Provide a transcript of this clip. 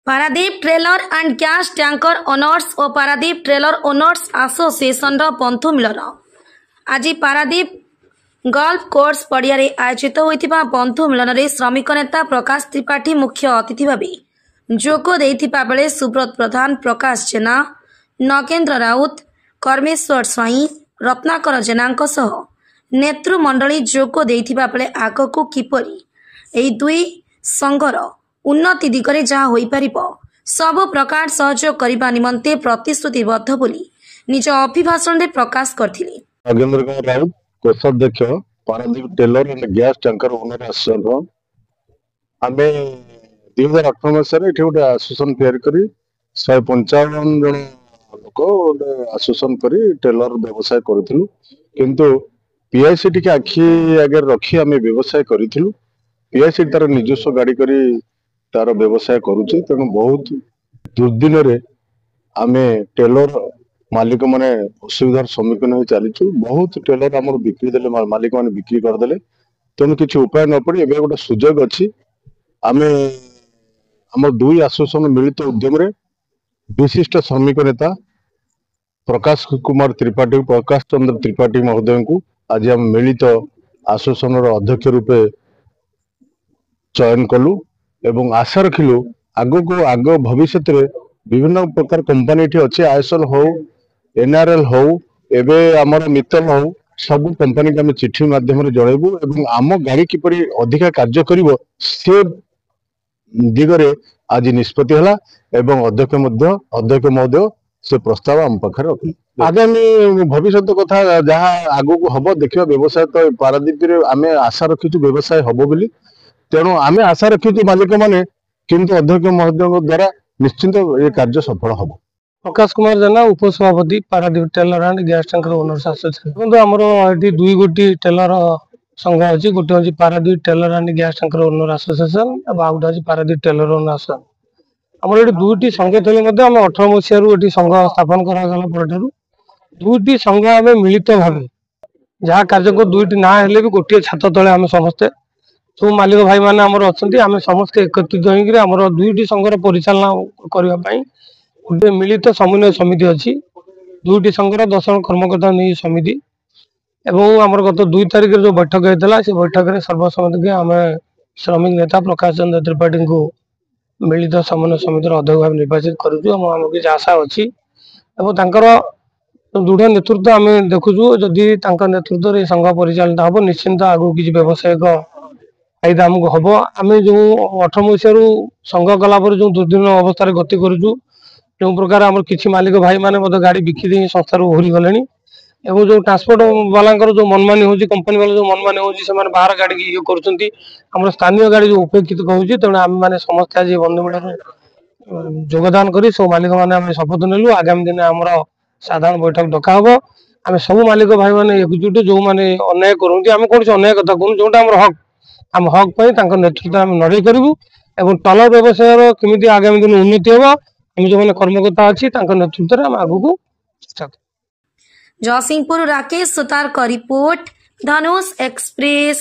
Paradip trailer and gas tanker owners और Paradip trailer owners association बंधु मिलन आज पारादीप गल्फ कोर्स पड़िया आयोजित होता बंधु मिलन में श्रमिक नेता प्रकाश त्रिपाठी मुख्य अतिथि भाव जोग देइथिबा बेले सुब्रत प्रधान, प्रकाश जेना, नगेन्द्र राउत, कर्मेश्वर स्वाई, रत्नाकर जेना नेतृमंडली जोग देइथिबा बेले आगकू किपरि एही दुई संघर उन्नति दिगरे जहाँ होई परिबो सब प्रकार सहयोग करने निमंते प्रतिश्रुतिबद्ध बोली निज अभिभाषण में प्रकाश करथिले। नगेन्द्र राउत कोषाध्यक्ष Paradip trailer and gas tanker owner association आमे 2018 मसीह गोटे आसोसिएशन तैयारी करी 155 जन लोक गोटे आसोसिएशन करी टेलर व्यवसाय करूथिलु किंतु पीआईसी टिके आखि आगे रखी आमे व्यवसाय करूथिलु। पीआईसी तार निजस्व गाड़ी करी तार व्यवसाय करूचे तेणु बहुत दुर्दिन रे आमे टेलर मालिक माने असुविधार सम्मुखीन हो चलीचु। बहुत टेलर आम बिक्री देले मालिक माने बिक्री करदेले तेणु किसी उपाय न पड़ी एबे गोटे सुजोग अछि आमे आम दुई आसोसिएशन मिलित उद्यम रे विशिष्ट श्रमिक नेता प्रकाश कुमार त्रिपाठी, प्रकाश चंद्र त्रिपाठी महोदय को आज आम मिलित आसोसिएशन अध्यक्ष रूपे चयन कलु एवं आशा रखिलु आग भविष्य रे विभिन्न प्रकार कंपनी अच्छे आईएसएल हो, एनआरएल हो, एबे आमर मित्तल हो, सब कंपनी के चिठी माध्यम जनइबू एवं आम गाड़ी किपरि अधिका कार्य करिवो से दिगरे आज निष्पत्ति हला एवं अध्यक्ष महोदय से प्रस्ताव आम पाखे रखी आगामी भविष्य कथा जहाँ आगो को हबो देखिबा। व्यवसाय तो पारादीप रे आमे आशा रखिछु व्यवसाय हबो बोली तेणु आमे आशा रखिछु मालिक माने किंतु अध्यक्ष महोदय द्वारा निश्चिंत ये कार्य सफल हबो। प्रकाश कुमार जेना उपसभापति Paradip trailer and gas tanker owners association हमरो एटी दुई गोटी टेलर संघ अछि। गोटे अछि Paradip trailer and gas tanker owner association और आउट अछि पारादीप टेलर ओनर एसोसिएशन। हमर एटी दुईटी संघ तले मध्ये हम 18 मसिया रु एटी संघ स्थापन करा गला परठारु दुईटी संघ आमे मिलित भाबे जहा कार्य को दुईटी ना हेले भी गोटे छात तले आमे समस्त सब मालिक भाई माने हमर अछंती आमे समस्त एकत्रित होइकरी हमर दुईटी संघर परिचालना करिवा पई गोटे मिलित समन्वय समिति अछि। दुईटी संघर 10 जन कर्मकर्ता नै समिति एवं हमर गत 2 तारिख जो बैठक हेतला से बैठक रे सर्वसम्मति के आमे श्रमिक नेता प्रकाश चंद्र त्रिपाठी को मिलित समन्वय समिति अध्यक्ष भाव निर्वाचित करूछु। हम कि आशा अछि एवं तांकर दृढ़ नेतृत्व आमे देखुछु जदि तांकर नेतृत्व रे संघ परिचालित हबो निश्चिंत आगु कि व्यवसायिक फायदा हमको हबो। आमे जो 18 मसिया रु संघ गला पर जो दुर्दिन अवस्था रे गति करूछु जो प्रकार हमर किछि मालिक भाई माने मते गाड़ी बिकी दे संस्था रो ओहरी गलेनी एवं जो ट्रांसपोर्ट वालांकर जो मनमानी होची कंपनी वाला जो मनमानी होची से माने बाहर गाड़ी की करछंती हमर स्थानीय गाड़ी जो उपेक्षित कहूची तेणु आम माने समस्त आज बंधु मेला योगदान करी सब मालिक माने आम शपथ नेलु। आगामी दिन हमर साधारण बैठक डका हबो आम सब मालिक भाई माने एकजुट जो माने अन्याय करउती आम कोन अन्याय कथा कोन जोटा हमर हक आम हक पई तांकर नेतृत्व आम लड़ाई करिवु एवं टलर व्यवसाय रो केमिति आगामी दिन उन्नति हेबो हम जो माने कर्मकर्ता अछि तांकर नेतृत्व रे हम आगु चेष्टा जयसिंहपुर राकेश सुतार का रिपोर्ट, धनुष एक्सप्रेस।